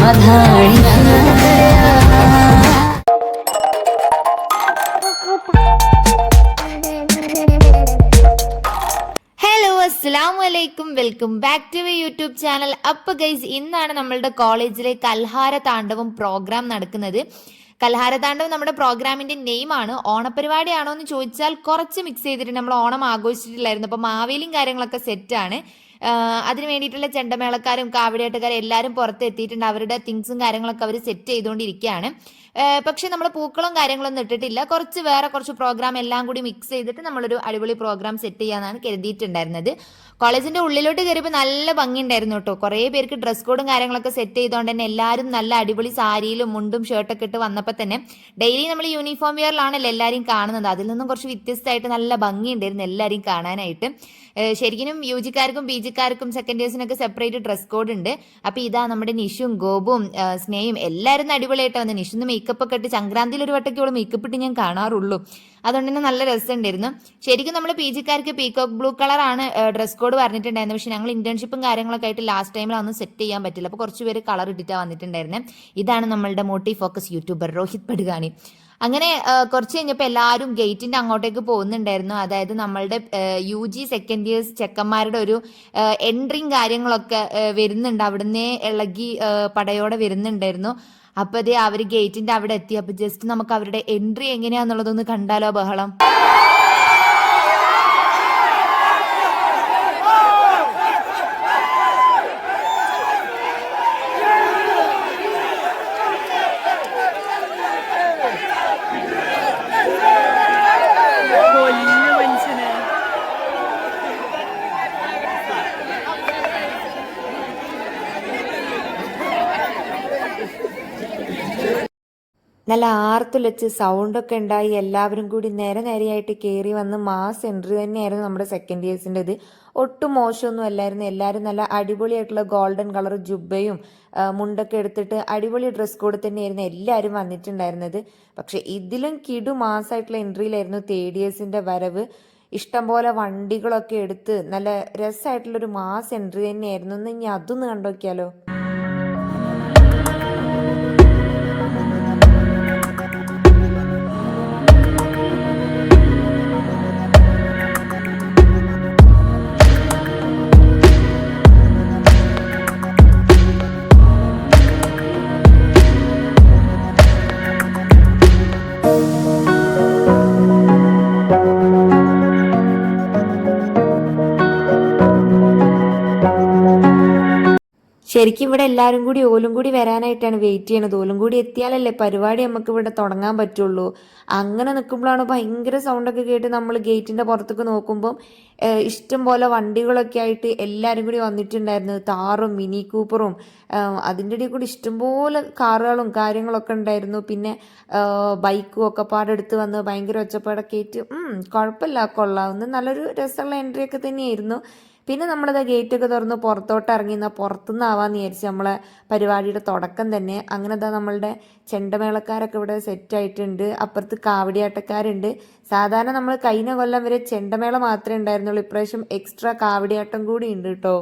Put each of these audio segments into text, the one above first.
അസ്സലാമലൈക്കും, welcome back to YouTube channel. അപ്പോൾ guys, ഇന്നാണ് നമ്മളുടെ കോളേജിലെ കൽഹാര താണ്ഡവം പ്രോഗ്രാം നടക്കുന്നത്. കൽഹാര താണ്ഡവം നമ്മുടെ പ്രോഗ്രാമിന്റെ നെയിമാണ്. ഓണപരിപാടിയാണോ എന്ന് ചോദിച്ചാൽ കുറച്ച് മിക്സ് ചെയ്തിട്ട് നമ്മൾ ഓണം ആഘോഷിച്ചിട്ടില്ലായിരുന്നു. അപ്പോൾ മാവേലിയും കാര്യങ്ങളൊക്കെ സെറ്റാണ്. അതിന് വേണ്ടിയിട്ടുള്ള ചെണ്ടമേളക്കാരും കാവടിയാട്ടക്കാരും എല്ലാവരും പുറത്ത് എത്തിയിട്ടുണ്ട്. അവരുടെ തിങ്സും കാര്യങ്ങളൊക്കെ അവർ സെറ്റ് ചെയ്തുകൊണ്ടിരിക്കുകയാണ്. പക്ഷെ നമ്മൾ പൂക്കളും കാര്യങ്ങളൊന്നും ഇട്ടിട്ടില്ല. വേറെ കുറച്ച് പ്രോഗ്രാം എല്ലാം കൂടി മിക്സ് ചെയ്തിട്ട് നമ്മളൊരു അടിപൊളി പ്രോഗ്രാം സെറ്റ് ചെയ്യാനാണ് കരുതിയിട്ടുണ്ടായിരുന്നത്. കോളേജിന്റെ ഉള്ളിലോട്ട് കയറിയപ്പോൾ നല്ല ഭംഗിയുണ്ടായിരുന്നു കേട്ടോ. കുറേ പേർക്ക് ഡ്രസ് കോഡും കാര്യങ്ങളൊക്കെ സെറ്റ് ചെയ്തുകൊണ്ട് തന്നെ എല്ലാവരും നല്ല അടിപൊളി സാരിയിലും മുണ്ടും ഷർട്ടൊക്കെ ഇട്ട് വന്നപ്പോൾ തന്നെ ഡെയിലി നമ്മൾ യൂണിഫോം വെയറിലാണല്ലോ എല്ലാവരും കാണുന്നത്. അതിൽ നിന്നും കുറച്ച് വ്യത്യസ്തമായിട്ട് നല്ല ഭംഗിയുണ്ടായിരുന്നു എല്ലാവരെയും കാണാനായിട്ട്. ശരിക്കും യു ജിക്കാർക്കും പി ജിക്കാർക്കും സെക്കൻഡ് ഇയേഴ്സിനൊക്കെ സെപ്പറേറ്റ് ഡ്രസ് കോഡ് ഉണ്ട്. അപ്പോൾ ഇതാ നമ്മുടെ നിഷും ഗോപും സ്നേഹയും എല്ലാവരും അടിപൊളിയായിട്ട് വന്ന്. നിഷുന്ന് മേക്കപ്പ് ഒക്കെ ഇട്ട് സംക്രാന്തിയിൽ ഒരു വട്ടൊക്കെ മേക്കപ്പ് ഇട്ട് ഞാൻ കാണാറുള്ളൂ. അതുകൊണ്ട് തന്നെ നല്ല രസമുണ്ടായിരുന്നു. ശരിക്കും നമ്മൾ പി ജിക്കാർക്ക് പീകോക്ക് ബ്ലൂ കളറാണ് ഡ്രസ് കോഡ് പറഞ്ഞിട്ടുണ്ടായിരുന്നത്. പക്ഷെ ഞങ്ങൾ ഇന്റേൺഷിപ്പും കാര്യങ്ങളൊക്കെ ആയിട്ട് ലാസ്റ്റ് ടൈമിൽ അതൊന്നും സെറ്റ് ചെയ്യാൻ പറ്റില്ല. അപ്പോൾ കുറച്ച് പേര് കളർ ഇട്ടിട്ടാണ് വന്നിട്ടുണ്ടായിരുന്നത്. ഇതാണ് നമ്മളുടെ മോട്ടി ഫോക്കസ് യൂട്യൂബർ രോഹിത് പടുകാണി. അങ്ങനെ കുറച്ച് കഴിഞ്ഞപ്പോൾ എല്ലാവരും ഗേറ്റിന്റെ അങ്ങോട്ടേക്ക് പോകുന്നുണ്ടായിരുന്നു. അതായത് നമ്മളുടെ യു ജി സെക്കൻഡ് ഇയേഴ്സ് ചെക്കന്മാരുടെ ഒരു എൻട്രിയും കാര്യങ്ങളൊക്കെ വരുന്നുണ്ട്. അവിടുന്ന് ഇളകി പടയോടെ വരുന്നുണ്ടായിരുന്നു. അപ്പൊ അതേ അവര് ഗേറ്റിന്റെ അവിടെ എത്തി. അപ്പൊ ജസ്റ്റ് നമുക്ക് അവരുടെ എൻട്രി എങ്ങനെയാന്നുള്ളതൊന്ന് കണ്ടാലോ? ബഹളം. നല്ല ആർത്തുലച്ച് സൗണ്ടൊക്കെ ഉണ്ടായി എല്ലാവരും കൂടി നേരെയായിട്ട് കയറി വന്ന് മാസ് എൻട്രി തന്നെയായിരുന്നു നമ്മുടെ സെക്കൻഡ് ഇയേഴ്സിൻ്റെ. ഒട്ടും മോശമൊന്നും അല്ലായിരുന്നു. എല്ലാവരും നല്ല അടിപൊളിയായിട്ടുള്ള ഗോൾഡൻ കളർ ജുബയും മുണ്ടൊക്കെ എടുത്തിട്ട് അടിപൊളി ഡ്രസ് കോഡ് തന്നെയായിരുന്നു എല്ലാവരും വന്നിട്ടുണ്ടായിരുന്നത്. പക്ഷെ ഇതിലും കിടു മാസമായിട്ടുള്ള എൻട്രിയിലായിരുന്നു തേർഡ് ഇയേഴ്സിൻ്റെ വരവ്. ഇഷ്ടംപോലെ വണ്ടികളൊക്കെ എടുത്ത് നല്ല രസമായിട്ടുള്ളൊരു മാസ് എൻട്രി തന്നെയായിരുന്നു. ഒന്ന് ഇനി അതൊന്ന് കണ്ടോക്കിയാലോ? ശരിക്കും ഇവിടെ എല്ലാവരും കൂടി ഓലും കൂടി വരാനായിട്ടാണ് വെയിറ്റ് ചെയ്യണത്. ഓലും കൂടി എത്തിയാലല്ലേ പരിപാടി നമുക്ക് ഇവിടെ തുടങ്ങാൻ പറ്റുള്ളൂ. അങ്ങനെ നിൽക്കുമ്പോഴാണ് ഭയങ്കര സൗണ്ടൊക്കെ കേട്ട് നമ്മൾ ഗേറ്റിൻ്റെ പുറത്തേക്ക് നോക്കുമ്പം ഇഷ്ടം പോലെ വണ്ടികളൊക്കെ ആയിട്ട് എല്ലാവരും കൂടി വന്നിട്ടുണ്ടായിരുന്നു. താറും മിനി കൂപ്പറും അതിൻ്റെ ഇടയിൽ കൂടി ഇഷ്ടംപോലെ കാറുകളും കാര്യങ്ങളൊക്കെ ഉണ്ടായിരുന്നു. പിന്നെ ബൈക്കും ഒക്കെ പാടെടുത്ത് വന്ന് ഭയങ്കര ഒച്ചപ്പാടൊക്കെ ആയിട്ട് കുഴപ്പമില്ല, കൊള്ളാവുന്ന നല്ലൊരു രസമുള്ള എൻട്രി ഒക്കെ തന്നെയായിരുന്നു. പിന്നെ നമ്മളത് ഗേറ്റൊക്കെ തുറന്ന് പുറത്തോട്ട് ഇറങ്ങി പുറത്തുനിന്നാവാന്ന് വിചാരിച്ച് നമ്മളെ പരിപാടിയുടെ തുടക്കം തന്നെ. അങ്ങനെ നമ്മളുടെ ചെണ്ടമേളക്കാരൊക്കെ ഇവിടെ സെറ്റായിട്ടുണ്ട്. അപ്പുറത്ത് കാവടിയാട്ടക്കാരുണ്ട്. സാധാരണ നമ്മൾ കഴിഞ്ഞ കൊല്ലം വരെ ചെണ്ടമേള മാത്രമേ ഉണ്ടായിരുന്നുള്ളൂ. ഇപ്രാവശ്യം എക്സ്ട്രാ കാവടിയാട്ടം കൂടി ഉണ്ട് കേട്ടോ.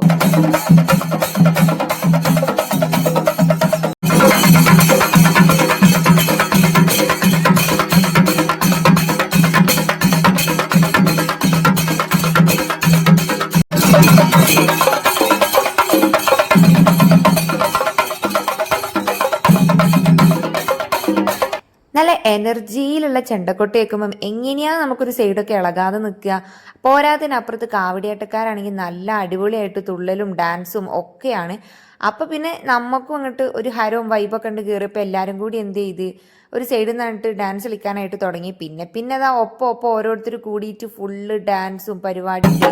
നല്ല എനർജിയിലുള്ള ചെണ്ടക്കൊട്ട് കേൾക്കുമ്പം എങ്ങനെയാണ് നമുക്കൊരു സൈഡൊക്കെ ഇളകാതെ നിൽക്കുക. പോരാതിനപ്പുറത്ത് കാവടിയാട്ടക്കാരാണെങ്കിൽ നല്ല അടിപൊളിയായിട്ട് തുള്ളലും ഡാൻസും ഒക്കെയാണ്. അപ്പം പിന്നെ നമുക്കും അങ്ങോട്ട് ഒരു ഹരവും വൈബൊക്കെ ഉണ്ട് കയറിയപ്പോൾ എല്ലാവരും കൂടി എന്ത് ചെയ്ത് ഒരു സൈഡിൽ നിന്നിട്ട് ഡാൻസ് കളിക്കാനായിട്ട് തുടങ്ങി. പിന്നെ അതാ ഒപ്പം ഓരോരുത്തർ കൂടിയിട്ട് ഫുള്ള് ഡാൻസും പരിപാടിയും.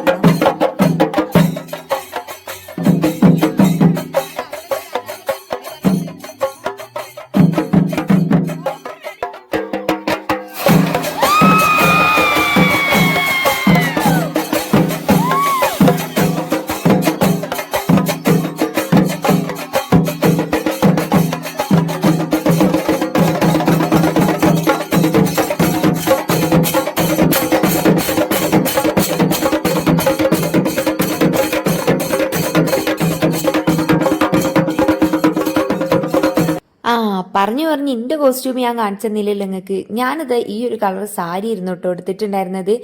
ആ പറഞ്ഞു പറഞ്ഞ് എൻ്റെ കോസ്റ്റ്യൂം ഞാൻ കാണിച്ചെന്നില്ലല്ലോ നിങ്ങൾക്ക്. ഞാനിത് ഈ ഒരു കളർ സാരി ഇരുന്നു കേട്ടോ എടുത്തിട്ടുണ്ടായിരുന്നത്.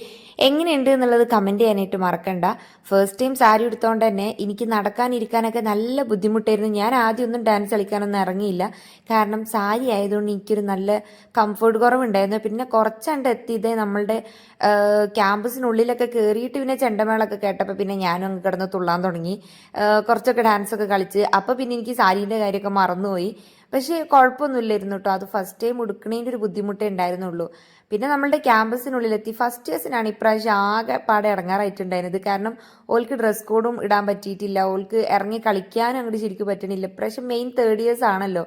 എങ്ങനെയുണ്ട് എന്നുള്ളത് കമൻറ്റ് ചെയ്യാനായിട്ട് മറക്കണ്ട. ഫസ്റ്റ് ടൈം സാരി എടുത്തോണ്ട് തന്നെ എനിക്ക് നടക്കാനിരിക്കാനൊക്കെ നല്ല ബുദ്ധിമുട്ടായിരുന്നു. ഞാൻ ആദ്യം ഒന്നും ഡാൻസ് കളിക്കാനൊന്നും ഇറങ്ങിയില്ല. കാരണം സാരി ആയതുകൊണ്ട് എനിക്കൊരു നല്ല കംഫർട്ട് കുറവുണ്ടായിരുന്നു. പിന്നെ കുറച്ചണ്ട് എത്തിയത് നമ്മളുടെ ക്യാമ്പസിനുള്ളിലൊക്കെ കയറിയിട്ട് പിന്നെ ചെണ്ടമേളൊക്കെ കേട്ടപ്പോൾ പിന്നെ ഞാനും അങ്ങ് കിടന്ന് തുള്ളാൻ തുടങ്ങി. കുറച്ചൊക്കെ ഡാൻസൊക്കെ കളിച്ച് അപ്പോൾ പിന്നെ എനിക്ക് സാരീൻ്റെ കാര്യമൊക്കെ മറന്നുപോയി. പക്ഷേ കുഴപ്പമൊന്നുമില്ലായിരുന്നു കേട്ടോ. അത് ഫസ്റ്റ് ടൈം ഉടുക്കണേൻ്റെ ഒരു ബുദ്ധിമുട്ടേ ഉണ്ടായിരുന്നുള്ളൂ. പിന്നെ നമ്മളുടെ ക്യാമ്പസിനുള്ളിലെത്തി ഫസ്റ്റ് ഇയേഴ്സിനാണ് ഇപ്രാവശ്യം ആകെ പാടെ ഇറങ്ങാറായിട്ടുണ്ടായിരുന്നത്. കാരണം ഓൾക്ക് ഡ്രസ് കോഡും ഇടാൻ പറ്റിയിട്ടില്ല, ഓൾക്ക് ഇറങ്ങി കളിക്കാനും അങ്ങോട്ട് ശരിക്കും പറ്റണില്ല. ഇപ്രാവശ്യം മെയിൻ തേർഡ് ഇയേഴ്സ് ആണല്ലോ,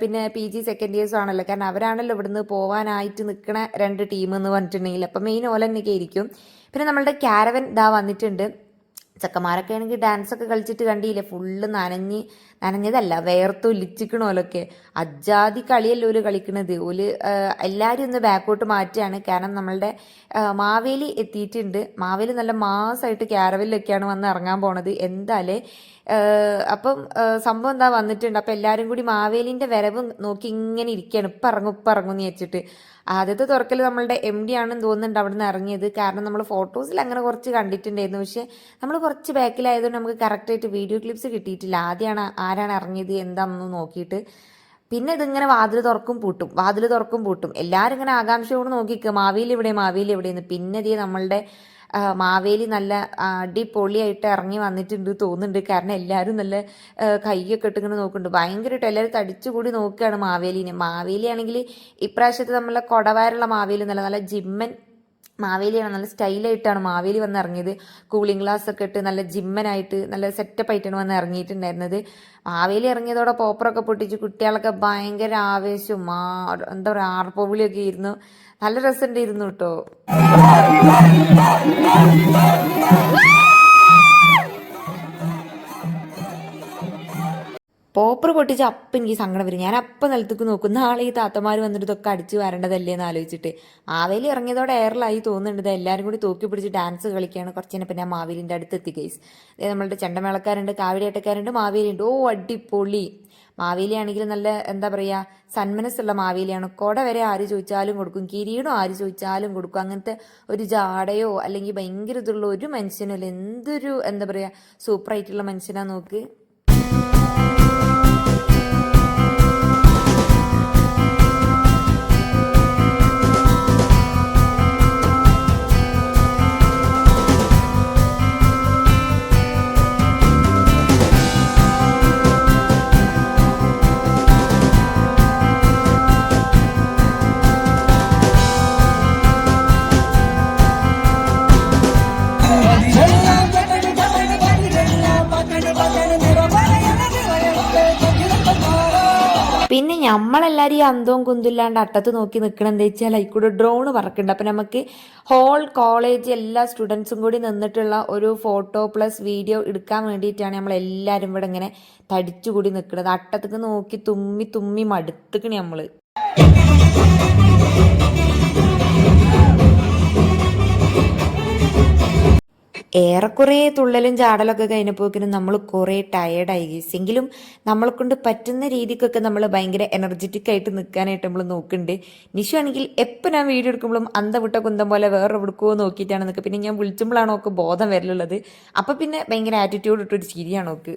പിന്നെ PG സെക്കൻഡ് ഇയേഴ്സും ആണല്ലോ. കാരണം അവരാണല്ലോ ഇവിടുന്ന് പോകാനായിട്ട് നിൽക്കണ രണ്ട് ടീം എന്ന് പറഞ്ഞിട്ടുണ്ടെങ്കിൽ അപ്പം മെയിൻ ഓലന്നൊക്കെ ആയിരിക്കും. പിന്നെ നമ്മളുടെ ക്യാരവൻ ഇതാ വന്നിട്ടുണ്ട്. ചെക്കന്മാരൊക്കെ ആണെങ്കിൽ ഡാൻസൊക്കെ കളിച്ചിട്ട് കണ്ടില്ലേ, ഫുള്ള് നനഞ്ഞതല്ല വേർത്തൊലിച്ചിക്കണോലൊക്കെ. അജാതി കളിയല്ലോ ഓല് കളിക്കണത്. ഓല് എല്ലാവരും ഒന്ന് ബാക്കോട്ട് മാറ്റുകയാണ്. കാരണം നമ്മളുടെ മാവേലി എത്തിയിട്ടുണ്ട്. മാവേലി നല്ല മാസമായിട്ട് ക്യാരവലിലൊക്കെയാണ് വന്ന് ഇറങ്ങാൻ പോണത് എന്തായാലേ. അപ്പം സംഭവം എന്താ വന്നിട്ടുണ്ട്. അപ്പം എല്ലാവരും കൂടി മാവേലിൻ്റെ വരവ് നോക്കി ഇങ്ങനെ ഇരിക്കുകയാണ്. ഇപ്പം ഇറങ്ങും എന്ന് വെച്ചിട്ട്. ആദ്യത്തെ തുറക്കൽ നമ്മളുടെ MD ആണെന്ന് തോന്നുന്നുണ്ട് അവിടെ നിന്ന് ഇറങ്ങിയത്. കാരണം നമ്മൾ ഫോട്ടോസിൽ അങ്ങനെ കുറച്ച് കണ്ടിട്ടുണ്ടായിരുന്നു. പക്ഷേ നമ്മൾ കുറച്ച് ബാക്കിലായതുകൊണ്ട് നമുക്ക് കറക്റ്റായിട്ട് വീഡിയോ ക്ലിപ്സ് കിട്ടിയിട്ടില്ല. ആരാണ് ഇറങ്ങിയത് എന്താണെന്ന് നോക്കിയിട്ട്. പിന്നെ ഇതിങ്ങനെ വാതിൽ തുറക്കും പൂട്ടും. എല്ലാവരും ഇങ്ങനെ ആകാംക്ഷയോട് നോക്കിക്കുക, മാവേലി എവിടെയെന്ന്. പിന്നെ ഇതേ നമ്മളുടെ മാവേലി നല്ല അടിപൊളിയായിട്ട് ഇറങ്ങി വന്നിട്ടുണ്ട് തോന്നുന്നുണ്ട്. കാരണം എല്ലാവരും നല്ല കൈയൊക്കെ ഇട്ടിങ്ങനെ നോക്കുന്നുണ്ട്. ഭയങ്കരമായിട്ട് എല്ലാവരും തടിച്ചുകൂടി നോക്കുകയാണ് മാവേലിനെ. മാവേലിയാണെങ്കിൽ ഇപ്രാവശ്യത്തെ നമ്മളെ കൊടവയറുള്ള മാവേലി നല്ല ജിമ്മൻ മാവേലിയാണ്. നല്ല സ്റ്റൈലായിട്ടാണ് മാവേലി വന്ന് ഇറങ്ങിയത്. കൂളിംഗ് ഗ്ലാസ് ഒക്കെ ഇട്ട് നല്ല ജിമ്മനായിട്ട് നല്ല സെറ്റപ്പ് ആയിട്ടാണ് വന്ന് ഇറങ്ങിയിട്ടുണ്ടായിരുന്നത്. മാവേലി ഇറങ്ങിയതോടെ പോപ്പറൊക്കെ പൊട്ടിച്ച് കുട്ടികളൊക്കെ ഭയങ്കര ആവേശവും എന്താ പറയുക ആർപ്പവിളിയൊക്കെ ആയിരുന്നു. നല്ല രസമുണ്ടായിരുന്നു കേട്ടോ. പോപ്പർ പൊട്ടിച്ച് അപ്പം എനിക്ക് സങ്കടം വരും. ഞാൻ അപ്പം നിലത്തേക്ക് നോക്കും, നാളെ ഈ താത്തമാർ വന്നിട്ട് ഇതൊക്കെ അടിച്ചു വരേണ്ടതല്ലേ എന്ന് ആലോചിച്ചിട്ട്. മാവേലി ഇറങ്ങിയതോടെ എയറിലായി തോന്നുന്നുണ്ട്. എല്ലാവരും കൂടി തൂക്കി പിടിച്ച് ഡാൻസ് കളിക്കുകയാണ്. കുറച്ച് കഴിഞ്ഞപ്പോൾ ഞാൻ മാവേലിൻ്റെ അടുത്തെത്തി ഗൈസ്. നമ്മളുടെ ചെണ്ടമേളക്കാരുണ്ട്, കാവടിയാട്ടക്കാരുണ്ട്, മാവേലിയുണ്ട്. ഓ അടിപൊളി. മാവേലിയാണെങ്കിൽ നല്ല എന്താ പറയുക സന്മനസ്സുള്ള മാവേലിയാണ്. കൊട വരെ ആര് ചോദിച്ചാലും കൊടുക്കും, കിരീടം ആര് ചോദിച്ചാലും കൊടുക്കും. അങ്ങനത്തെ ഒരു ജാടയോ അല്ലെങ്കിൽ ഭയങ്കര ഇതുള്ള ഒരു മനുഷ്യനോ അല്ല. എന്തൊരു എന്താ പറയുക സൂപ്പറായിട്ടുള്ള മനുഷ്യനാ നോക്ക്. പിന്നെ നമ്മളെല്ലാവരും ഈ അന്തവും കുന്തില്ലാണ്ട് അട്ടത്ത് നോക്കി നിൽക്കണം. എന്താ വെച്ചാൽ അതിൽക്കൂടെ ഡ്രോൺ പറക്കുന്നുണ്ട്. അപ്പം നമുക്ക് ഹോൾ കോളേജ് എല്ലാ സ്റ്റുഡൻസും കൂടി നിന്നിട്ടുള്ള ഒരു ഫോട്ടോ പ്ലസ് വീഡിയോ എടുക്കാൻ വേണ്ടിയിട്ടാണ് നമ്മളെല്ലാവരും ഇവിടെ ഇങ്ങനെ തടിച്ചുകൂടി നിൽക്കുന്നത്. അട്ടത്തേക്ക് നോക്കി തുമ്മി തുമ്മി മടുത്തുക്കണേ നമ്മൾ. ഏറെക്കുറെ തുള്ളലും ചാടലൊക്കെ കഴിഞ്ഞപ്പോക്കിനും നമ്മൾ കുറേ ടയേർഡായി ഗൈസ്. എങ്കിലും നമ്മളെ കൊണ്ട് പറ്റുന്ന രീതിക്കൊക്കെ നമ്മൾ ഭയങ്കര എനർജറ്റിക് ആയിട്ട് നിൽക്കാനായിട്ട് നമ്മൾ നോക്കുന്നുണ്ട്. നിഷു ആണെങ്കിൽ എപ്പോൾ ഞാൻ വീഡിയോ എടുക്കുമ്പോഴും വിട്ട കുന്തം പോലെ വേറെ എടുക്കുമോ നോക്കിയിട്ടാണ് നിൽക്കുക. പിന്നെ ഞാൻ വിളിച്ചുമ്പോഴാണ് നോക്ക് ബോധം വരലുള്ളത്. അപ്പം പിന്നെ ഭയങ്കര ആറ്റിറ്റ്യൂഡ് ഇട്ടൊരു ചിരിയാണ് നോക്ക്.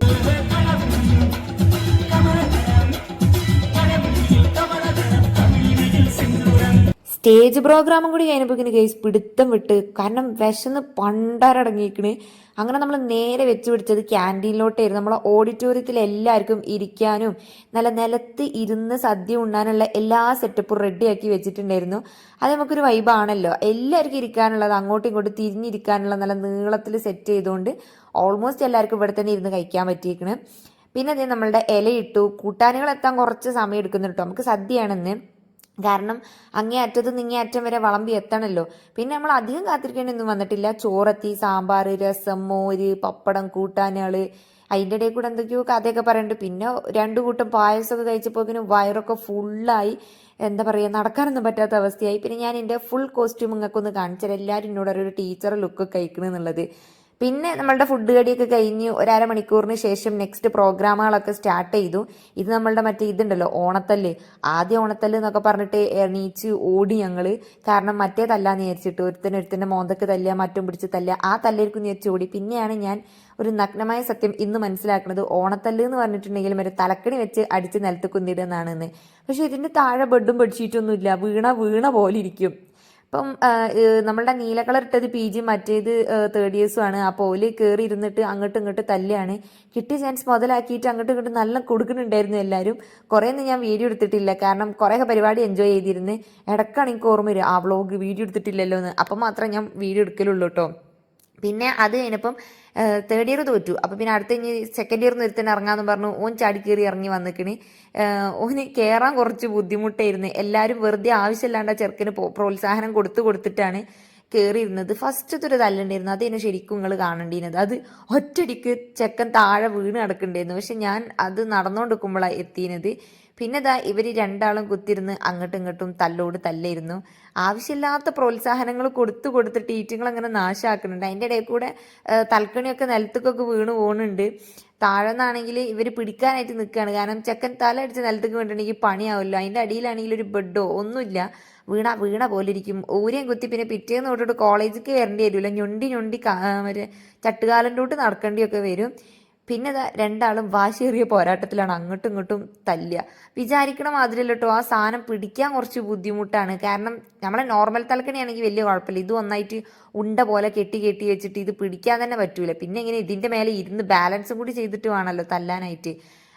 സ്റ്റേജ് പ്രോഗ്രാമും കൂടി കഴിഞ്ഞപ്പോൾ ഗൈസ് പിടുത്തം വിട്ട്. കാരണം വിശന്ന് പണ്ടാരടങ്ങിയിരിക്കണ്. അങ്ങനെ നമ്മൾ നേരെ വെച്ച് പിടിച്ചത് ക്യാൻറ്റീനിലോട്ടായിരുന്നു. നമ്മളെ ഓഡിറ്റോറിയത്തിൽ എല്ലാവർക്കും ഇരിക്കാനും നല്ല നിലത്ത് ഇരുന്ന് സദ്യ ഉണ്ണാനുള്ള എല്ലാ സെറ്റപ്പും റെഡിയാക്കി വെച്ചിട്ടുണ്ടായിരുന്നു. അത് നമുക്കൊരു വൈബാണല്ലോ. എല്ലാവർക്കും ഇരിക്കാനുള്ളത് അങ്ങോട്ടും ഇങ്ങോട്ടും തിരിഞ്ഞിരിക്കാനുള്ള നല്ല നീളത്തിൽ സെറ്റ് ചെയ്തുകൊണ്ട് ഓൾമോസ്റ്റ് എല്ലാവർക്കും ഇവിടെ തന്നെ ഇരുന്ന് കഴിക്കാൻ പറ്റിയിരിക്കണ്. പിന്നെ അതേ നമ്മളുടെ ഇലയിട്ടു. കൂട്ടാനുകൾ എത്താൻ കുറച്ച് സമയം എടുക്കുന്നുണ്ട് കേട്ടോ. നമുക്ക് സദ്യയാണെന്ന്. കാരണം അങ്ങേ അറ്റത്ത് നിങ്ങേ അറ്റം വരെ വിളമ്പി എത്തണമല്ലോ. പിന്നെ നമ്മൾ അധികം കാത്തിരിക്കേണ്ടൊന്നും വന്നിട്ടില്ല. ചോറെത്തി, സാമ്പാർ, രസം, മോര്, പപ്പടം, കൂട്ടാനുകൾ, അതിൻ്റെ ഇടയിൽ കൂടെ എന്തൊക്കെയോ കഥയൊക്കെ പറയുന്നുണ്ട്. പിന്നെ 2 കൂട്ടം പായസമൊക്കെ കഴിച്ചപ്പോൾ പിന്നെ വയറൊക്കെ ഫുള്ളായി. എന്താ പറയുക നടക്കാനൊന്നും പറ്റാത്ത അവസ്ഥയായി. പിന്നെ ഞാൻ എൻ്റെ ഫുൾ കോസ്റ്റ്യൂം നിങ്ങൾക്കൊന്ന് കാണിച്ചാൽ എല്ലാവരും എന്നോട് ഒരു ടീച്ചറെ ലുക്ക് കഴിക്കണമെന്നുള്ളത്. പിന്നെ നമ്മളുടെ ഫുഡ് കടിയൊക്കെ കഴിഞ്ഞ് ഒരര മണിക്കൂറിന് ശേഷം നെക്സ്റ്റ് പ്രോഗ്രാമുകളൊക്കെ സ്റ്റാർട്ട് ചെയ്തു. ഇത് നമ്മളുടെ മറ്റേ ഇതുണ്ടല്ലോ ഓണത്തല്ല്, ആദ്യം ഓണത്തല്ല് എന്നൊക്കെ പറഞ്ഞിട്ട് എണീച്ച് ഓടി ഞങ്ങൾ. കാരണം മറ്റേ തല്ലാന്ന് വിചാരിച്ചിട്ട് ഒരുത്തൻ്റെ മോന്തക്ക് തല്ലുക, മറ്റും പിടിച്ച് തല്ലുക, ആ തല്ലായിരിക്കും വിചാരിച്ച് ഓടി. പിന്നെയാണ് ഞാൻ ഒരു നഗ്നമായ സത്യം ഇന്ന് മനസ്സിലാക്കുന്നത്, ഓണത്തല്ല് എന്ന് പറഞ്ഞിട്ടുണ്ടെങ്കിൽ മറ്റേ തലക്കണി വെച്ച് അടിച്ച് നിലത്ത് കുന്നിടുക എന്നാണെന്ന്. പക്ഷെ ഇതിൻ്റെ താഴെ ബെഡും ബെഡ്ഷീറ്റൊന്നും ഇല്ല, വീണ പോലെ ഇരിക്കും. അപ്പം നമ്മളുടെ നീല കളർ ഇട്ടത് PG, മറ്റേത് തേർഡ് ഇയേഴ്സും ആണ്. അപ്പോൾ ഓല് കയറി ഇരുന്നിട്ട് അങ്ങോട്ടും ഇങ്ങോട്ടും തല്ലാണ്. കിട്ടിയ ചാൻസ് മുതലാക്കിയിട്ട് അങ്ങോട്ടും ഇങ്ങോട്ടും നല്ല കൊടുക്കുന്നുണ്ടായിരുന്നു എല്ലാവരും. കുറേയൊന്നും ഞാൻ വീഡിയോ എടുത്തിട്ടില്ല, കാരണം കുറേയൊക്കെ പരിപാടി എൻജോയ് ചെയ്തിരുന്ന്. ഇടയ്ക്കാണ് എനിക്ക് ഓർമ്മ വരും ആ വ്ളോഗ് വീഡിയോ എടുത്തിട്ടില്ലല്ലോ എന്ന്. അപ്പം മാത്രമേ ഞാൻ വീഡിയോ എടുക്കലുള്ളൂ കേട്ടോ. പിന്നെ അത് കഴിഞ്ഞപ്പം തേർഡ് ഇയർ തോറ്റു. അപ്പോൾ പിന്നെ അടുത്ത കഴിഞ്ഞ് സെക്കൻഡ് ഇയർ ഒരുത്തന്നെ ഇറങ്ങാമെന്ന് പറഞ്ഞു. ഓൻ ചാടി കയറി ഇറങ്ങി വന്നിക്കണ്. ഓന് കയറാൻ കുറച്ച് ബുദ്ധിമുട്ടായിരുന്നു. എല്ലാവരും വെറുതെ ആവശ്യമില്ലാണ്ട് ചെറുക്കിന് പ്രോത്സാഹനം കൊടുത്തിട്ടാണ് കയറിയിരുന്നത്. ഫസ്റ്റത്തെ ഒരു തല്ലുണ്ടായിരുന്നു, അതെന്നെ ശരിക്കും നിങ്ങൾ കാണേണ്ടിയിരുന്നത്. അത് ഒറ്റടിക്ക് ചെക്കൻ താഴെ വീണ് കിടക്കണ്ടായിരുന്നു. പക്ഷെ ഞാൻ അത് നടന്നുകൊണ്ടിരിക്കുമ്പോഴാണ് എത്തിയത്. പിന്നെ ഇവർ രണ്ടാളും കുത്തിരുന്ന് അങ്ങോട്ടും ഇങ്ങോട്ടും തല്ലോട് തല്ലായിരുന്നു. ആവശ്യമില്ലാത്ത പ്രോത്സാഹനങ്ങൾ കൊടുത്തിട്ട് ഈറ്റുങ്ങൾ അങ്ങനെ നാശമാക്കുന്നുണ്ട്. അതിൻ്റെ ഇടയിൽ കൂടെ തൽക്കണിയൊക്കെ നിലത്തേക്കൊക്കെ വീണ് പോകുന്നുണ്ട്. താഴെ നിന്നാണെങ്കിൽ ഇവർ പിടിക്കാനായിട്ട് നിൽക്കുകയാണ്. കാരണം ചെക്കൻ തല അടിച്ച് നിലത്തേക്ക് വീണിട്ടുണ്ടെങ്കിൽ പണിയാവില്ല. അതിൻ്റെ അടിയിലാണെങ്കിൽ ഒരു ബെഡോ ഒന്നുമില്ല, വീണ പോലെ ഇരിക്കും. ഊരയും കുത്തി പിന്നെ പിറ്റേന്ന് തൊട്ടിട്ട് കോളേജിലേക്ക് വരേണ്ടി വരില്ല, ഞൊണ്ടി മറ്റേ ചട്ടുകാലൻ്റെ തൊട്ട് നടക്കേണ്ടിയൊക്കെ വരും. പിന്നെ രണ്ടാളും വാശിയേറിയ പോരാട്ടത്തിലാണ്, അങ്ങോട്ടും ഇങ്ങോട്ടും തല്ലുക. വിചാരിക്കണ മാതിരിയല്ല കേട്ടോ, ആ സാധനം പിടിക്കാൻ കുറച്ച് ബുദ്ധിമുട്ടാണ്. കാരണം നമ്മളെ നോർമൽ തലക്കണിയാണെങ്കിൽ വലിയ കുഴപ്പമില്ല, ഇത് ഒന്നായിട്ട് ഉണ്ട പോലെ കെട്ടി വെച്ചിട്ട് ഇത് പിടിക്കാൻ തന്നെ പറ്റൂല. പിന്നെ ഇങ്ങനെ ഇതിൻ്റെ മേലെ ഇരുന്ന് ബാലൻസും കൂടി ചെയ്തിട്ട് വേണമല്ലോ തല്ലാനായിട്ട്.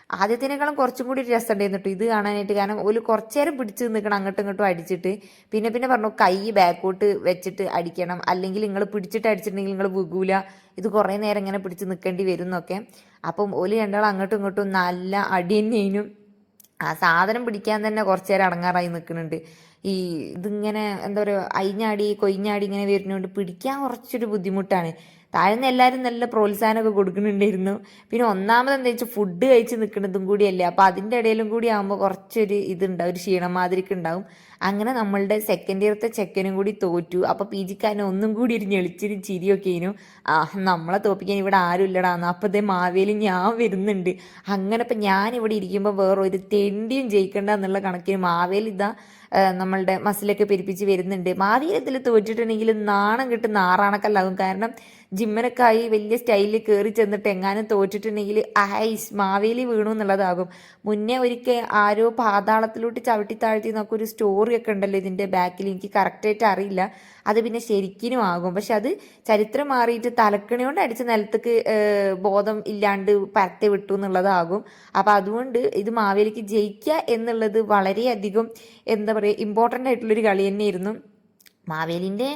ആദ്യത്തിനേക്കാളും കുറച്ചും കൂടി രസം ഉണ്ടായിരുന്നു കേട്ടോ ഇത് കാണാനായിട്ട്. കാരണം ഒരു കുറച്ചു നേരം പിടിച്ച് നിൽക്കണം അങ്ങോട്ടും ഇങ്ങോട്ടും അടിച്ചിട്ട്. പിന്നെ പറഞ്ഞു കൈ ബാക്കോട്ട് വെച്ചിട്ട് അടിക്കണം, അല്ലെങ്കിൽ നിങ്ങൾ പിടിച്ചിട്ട് അടിച്ചിട്ടുണ്ടെങ്കിൽ നിങ്ങൾ വികൂല, ഇത് കുറേ നേരം ഇങ്ങനെ പിടിച്ച് നിൽക്കേണ്ടി വരും എന്നൊക്കെ. അപ്പം ഓല് രണ്ടാളും അങ്ങോട്ടും ഇങ്ങോട്ടും നല്ല അടി തന്നെയും. ആ സാധനം പിടിക്കാൻ തന്നെ കുറച്ചു നേരം അടങ്ങാറായി നിൽക്കുന്നുണ്ട്. ഈ ഇതിങ്ങനെ എന്താ പറയുക, അയിഞ്ഞാടി കൊയിഞ്ഞാടി ഇങ്ങനെ വരുന്നതുകൊണ്ട് പിടിക്കാൻ കുറച്ചൊരു ബുദ്ധിമുട്ടാണ്. താഴ്ന്ന എല്ലാവരും നല്ല പ്രോത്സാഹനമൊക്കെ കൊടുക്കുന്നുണ്ടായിരുന്നു. പിന്നെ ഒന്നാമത് എന്താ വെച്ചാൽ ഫുഡ് കഴിച്ച് നിൽക്കുന്നതും കൂടിയല്ലേ, അപ്പോൾ അതിൻ്റെ ഇടയിലും കൂടി ആകുമ്പോൾ കുറച്ചൊരു ഇതുണ്ടാവും, ഒരു ക്ഷീണം മാതിരിക്ക് ഉണ്ടാവും. അങ്ങനെ നമ്മളുടെ സെക്കൻഡ് ഇയറത്തെ ചെക്കനും കൂടി തോറ്റു. അപ്പോൾ PG കാരനെ ഒന്നും കൂടി ഒരു ഞെളിച്ചിരി ചിരിയൊക്കെ ആയിരുന്നു. നമ്മളെ തോപ്പിക്കാൻ ഇവിടെ ആരും ഇല്ലടാന്ന്. അപ്പോൾ മാവേലി ഞാൻ വരുന്നുണ്ട്. അങ്ങനെ ഇപ്പം ഞാനിവിടെ ഇരിക്കുമ്പോൾ വേറൊരു തെണ്ടിയും ജയിക്കണ്ട എന്നുള്ള കണക്കിന് മാവേലി നമ്മളുടെ മസിലൊക്കെ പെരുപ്പിച്ച് വരുന്നുണ്ട്. മാവേലിയത്തിൽ തോറ്റിട്ടുണ്ടെങ്കിൽ നാണം കിട്ടുന്ന ആറാണക്കല്ലാകും. കാരണം ജിമ്മനൊക്കെ ആയി വലിയ സ്റ്റൈലിൽ കയറി ചെന്നിട്ട് എങ്ങാനും തോറ്റിട്ടുണ്ടെങ്കിൽ മാവേലി വീണു എന്നുള്ളതാകും. മുന്നേ ഒരിക്കൽ ആരോ പാതാളത്തിലോട്ട് ചവിട്ടി താഴ്ത്തി എന്നൊക്കെ ഒരു സ്റ്റോറിയൊക്കെ ഉണ്ടല്ലോ ഇതിൻ്റെ ബാക്കിൽ, എനിക്ക് കറക്റ്റായിട്ട് അറിയില്ല. അത് പിന്നെ ശരിക്കും ആകും. പക്ഷെ അത് ചരിത്രം മാറിയിട്ട് തലക്കണി കൊണ്ട് അടിച്ച നിലത്തേക്ക് ബോധം ഇല്ലാണ്ട് പരത്തി വിട്ടു എന്നുള്ളതാകും. അപ്പം അതുകൊണ്ട് ഇത് മാവേലിക്ക് ജയിക്കുക എന്നുള്ളത് വളരെയധികം എന്താ പറയുക ഇമ്പോർട്ടൻ്റ് ആയിട്ടുള്ളൊരു കളി തന്നെയായിരുന്നു. മാവേലിൻ്റെ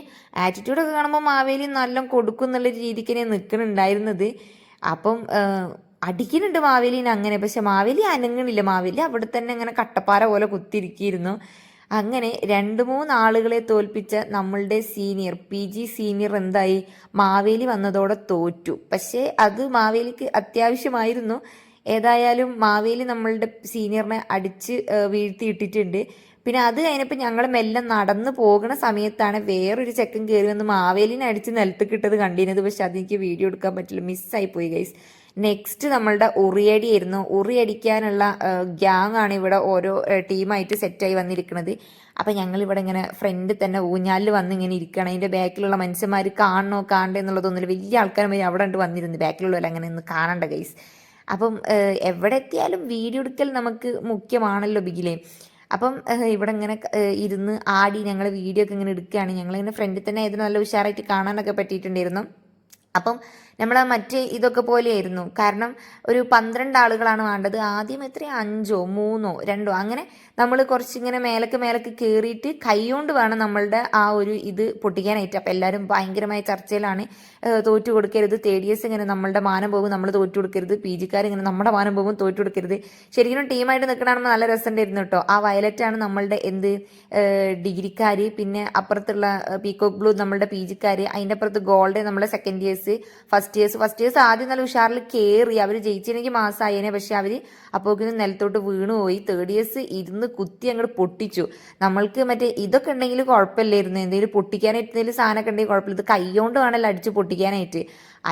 ആറ്റിറ്റ്യൂഡൊക്കെ കാണുമ്പോൾ മാവേലി നല്ല കൊടുക്കും എന്നുള്ള രീതിക്ക് തന്നെ നിൽക്കുന്നുണ്ടായിരുന്നത്. അപ്പം അടിക്കുന്നുണ്ട് മാവേലിനെ അങ്ങനെ, പക്ഷെ മാവേലി അനങ്ങണില്ല. മാവേലി അവിടെ തന്നെ അങ്ങനെ കട്ടപ്പാറ പോലെ കുത്തിരിക്കിയിരുന്നു. അങ്ങനെ 2-3 ആളുകളെ തോൽപ്പിച്ച നമ്മളുടെ PG സീനിയർ എന്തായി, മാവേലി വന്നതോടെ തോറ്റു. പക്ഷേ അത് മാവേലിക്ക് അത്യാവശ്യമായിരുന്നു. ഏതായാലും മാവേലി നമ്മളുടെ സീനിയറിനെ അടിച്ച് വീഴ്ത്തിയിട്ടിട്ടുണ്ട്. പിന്നെ അത് കഴിഞ്ഞപ്പോൾ ഞങ്ങൾ മെല്ലെ നടന്നു പോകുന്ന സമയത്താണ് വേറൊരു ചെക്കൻ കയറി വന്ന് മാവേലിനെ അടിച്ച് നിലത്തേക്കിട്ടത് കണ്ടിരുന്നത്. പക്ഷെ അതെനിക്ക് വീഡിയോ എടുക്കാൻ പറ്റില്ല, മിസ്സായി പോയി ഗൈസ്. നെക്സ്റ്റ് നമ്മളുടെ ഉറിയടി ആയിരുന്നു. ഉറിയടിക്കാനുള്ള ഗ്യാങ് ആണ് ഇവിടെ ഓരോ ടീമായിട്ട് സെറ്റായി വന്നിരിക്കുന്നത്. അപ്പം ഞങ്ങളിവിടെ ഇങ്ങനെ ഫ്രണ്ടിൽ തന്നെ ഊഞ്ഞാലിൽ വന്ന് ഇങ്ങനെ ഇരിക്കണം. അതിൻ്റെ ബാക്കിലുള്ള മനുഷ്യന്മാർ കാണണ്ടേ എന്നുള്ളതൊന്നുമില്ല. വലിയ ആൾക്കാർ അവിടെ ഉണ്ട് വന്നിരുന്നു, ബാക്കിലുള്ളവരെ അങ്ങനെ ഒന്ന് കാണണ്ട ഗൈസ്. അപ്പം എവിടെ എത്തിയാലും വീഡിയോ എടുക്കൽ നമുക്ക് മുഖ്യമാണല്ലോ ബിഗിലേ. അപ്പം ഇവിടെ ഇങ്ങനെ ഇരുന്ന് ആടി ഞങ്ങൾ വീഡിയോ ഒക്കെ ഇങ്ങനെ എടുക്കുകയാണ്. ഞങ്ങളിങ്ങനെ ഫ്രണ്ടിൽ തന്നെ ആയതിന് നല്ല ഉഷാറായിട്ട് കാണാനൊക്കെ പറ്റിയിട്ടുണ്ടായിരുന്നു. അപ്പം നമ്മൾ മറ്റേ ഇതൊക്കെ പോലെയായിരുന്നു. കാരണം ഒരു 12 ആളുകളാണ് വേണ്ടത്. ആദ്യം എത്രയോ 5, 3, 2 അങ്ങനെ നമ്മൾ കുറച്ചിങ്ങനെ മേലക്ക് കയറിയിട്ട് കൈകൊണ്ട് വേണം നമ്മളുടെ ആ ഒരു ഇത് പൊട്ടിക്കാനായിട്ട്. അപ്പം എല്ലാവരും ഭയങ്കരമായ ചർച്ചയിലാണ്. തോറ്റു കൊടുക്കരുത്, തേർഡ് ഇയേഴ്സ് ഇങ്ങനെ നമ്മളുടെ മാനം പോകും, നമ്മൾ തോറ്റു കൊടുക്കരുത്, PG ഇങ്ങനെ നമ്മുടെ മാനം പോകും, തോറ്റു കൊടുക്കരുത്. ശരിക്കും ടീമായിട്ട് നിൽക്കണമെന്ന് നല്ല രസമുണ്ടായിരുന്നു കേട്ടോ. ആ വയലറ്റാണ് നമ്മളുടെ ഡിഗ്രിക്കാർ, പിന്നെ അപ്പുറത്തുള്ള പീകോക്ക് ബ്ലൂ നമ്മളുടെ PG, അതിൻ്റെ അപ്പുറത്ത് ഗോൾഡ് നമ്മളുടെ second years, first first years ആദ്യം നല്ല ഉഷാറിൽ കയറി അവർ ജയിച്ചില്ലെങ്കിൽ മാസമായേനെ, പക്ഷെ അവർ അപ്പോഴേക്കും നിലത്തോട്ട് വീണുപോയി. തേർഡ് ഇയേഴ്സ് ഇരുന്ന് കുത്തി അങ്ങോട്ട് പൊട്ടിച്ചു. നമ്മൾക്ക് മറ്റേ ഇതൊക്കെ ഉണ്ടെങ്കിൽ കുഴപ്പമില്ലായിരുന്നു, എന്തെങ്കിലും പൊട്ടിക്കാനായിട്ട് എന്തെങ്കിലും സാധനമൊക്കെ ഉണ്ടെങ്കിൽ കുഴപ്പമില്ല. ഇത് കൈകൊണ്ട് വേണമല്ലോ അടിച്ച് പൊട്ടിക്കാനായിട്ട്.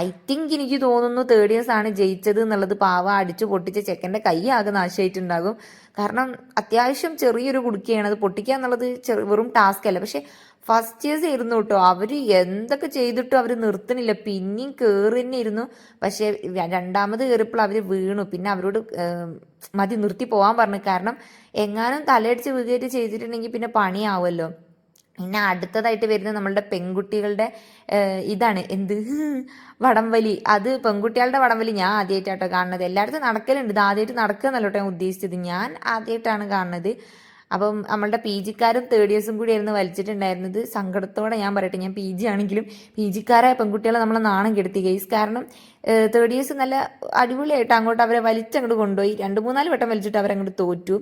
ഐ തിങ്ക് എനിക്ക് തോന്നുന്നു തേർഡ് ഇയേഴ്സ് ആണ് ജയിച്ചത് എന്നുള്ളത്. പാവ അടിച്ചു പൊട്ടിച്ച ചെക്കൻ്റെ കൈ ആകെ നാശമായിട്ടുണ്ടാകും. കാരണം അത്യാവശ്യം ചെറിയൊരു കുടുക്കിയാണ്, അത് പൊട്ടിക്കുക എന്നുള്ളത് വെറും ടാസ്ക് അല്ല. പക്ഷെ ഫസ്റ്റ് ഇയേഴ്സ് ആയിരുന്നു കേട്ടോ, അവർ എന്തൊക്കെ ചെയ്തിട്ടും അവർ നിർത്തണില്ല, പിന്നെയും കയറി തന്നെ ഇരുന്നു. പക്ഷെ രണ്ടാമത് കയറിയപ്പോൾ അവർ വീണു. പിന്നെ അവരോട് മതി നിർത്തി പോകാൻ പറഞ്ഞു. കാരണം എങ്ങാനും തലയടിച്ച് വീഴുകയായിട്ട് ചെയ്തിട്ടുണ്ടെങ്കിൽ പിന്നെ പണിയാവുമല്ലോ. പിന്നെ അടുത്തതായിട്ട് വരുന്നത് നമ്മളുടെ പെൺകുട്ടികളുടെ ഇതാണ് എന്ത് വടംവലി. അത് പെൺകുട്ടികളുടെ വടംവലി ഞാൻ ആദ്യമായിട്ടാട്ടോ കാണുന്നത്. എല്ലായിടത്തും നടക്കലുണ്ട്, ഇത് ആദ്യമായിട്ട് നടക്കുക എന്നല്ലോട്ടോ ഞാൻ ഉദ്ദേശിച്ചത്. ഞാൻ ആദ്യമായിട്ടാണ് കാണുന്നത്. അപ്പം നമ്മളുടെ പി ജിക്കാരും തേർഡ് ഇയേഴ്സും കൂടി ആയിരുന്നു വലിച്ചിട്ടുണ്ടായിരുന്നത്. സങ്കടത്തോടെ ഞാൻ പറയട്ടെ, ഞാൻ പി ജി ആണെങ്കിലും പി ജിക്കാരായ പെൺകുട്ടികളെ നമ്മളെ നാണം കെടുത്തി ഗൈസ്. കാരണം തേർഡ് ഇയേഴ്സ് നല്ല അടിപൊളിയായിട്ട് അങ്ങോട്ട് അവരെ വലിച്ചങ്ങോട്ട് കൊണ്ടുപോയി. 2-3 വട്ടം വലിച്ചിട്ട് അവരങ്ങോട്ട് തോറ്റു.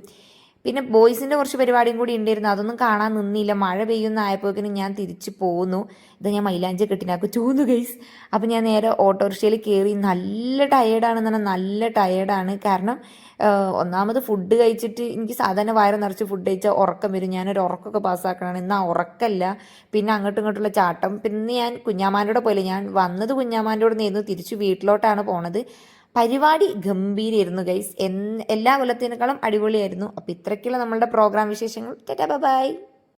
പിന്നെ ബോയ്സിൻ്റെ കുറച്ച് പരിപാടിയും കൂടി ഉണ്ടായിരുന്നു, അതൊന്നും കാണാൻ നിന്നില്ല. മഴ പെയ്യുന്നതായപ്പോഴേക്കും ഞാൻ തിരിച്ചു പോന്നു. ഇത് ഞാൻ മൈലാഞ്ചി കെട്ടിനാക്ക് ചോന്നു ഗൈസ്. അപ്പം ഞാൻ നേരെ ഓട്ടോറിക്ഷയിൽ കയറി. നല്ല ടയേർഡാണെന്ന് പറഞ്ഞാൽ നല്ല ടയേർഡാണ്. കാരണം ഒന്നാമത് ഫുഡ് കഴിച്ചിട്ട് എനിക്ക് സാധാരണ വയറ് നിറച്ച് ഫുഡ് കഴിച്ചാൽ ഉറക്കം വരും. ഞാനൊരു ഉറക്കമൊക്കെ പാസ്സാക്കണം, എന്നാൽ ഉറക്കമല്ല. പിന്നെ അങ്ങോട്ടും ഇങ്ങോട്ടുള്ള ചാട്ടം. പിന്നെ ഞാൻ കുഞ്ഞാമാൻ്റെ കൂടെ പോയില്ല, ഞാൻ വന്നത് കുഞ്ഞാമാൻ്റെ കൂടെ നിന്നു, തിരിച്ചു വീട്ടിലോട്ടാണ് പോണത്. പരിപാടി ഗംഭീരമായിരുന്നു ഗൈസ്, എല്ലാ കൊല്ലത്തിനേക്കാളും അടിപൊളിയായിരുന്നു. അപ്പോൾ ഇത്രയ്ക്കുള്ള നമ്മളുടെ പ്രോഗ്രാം വിശേഷങ്ങൾ. Tata bye.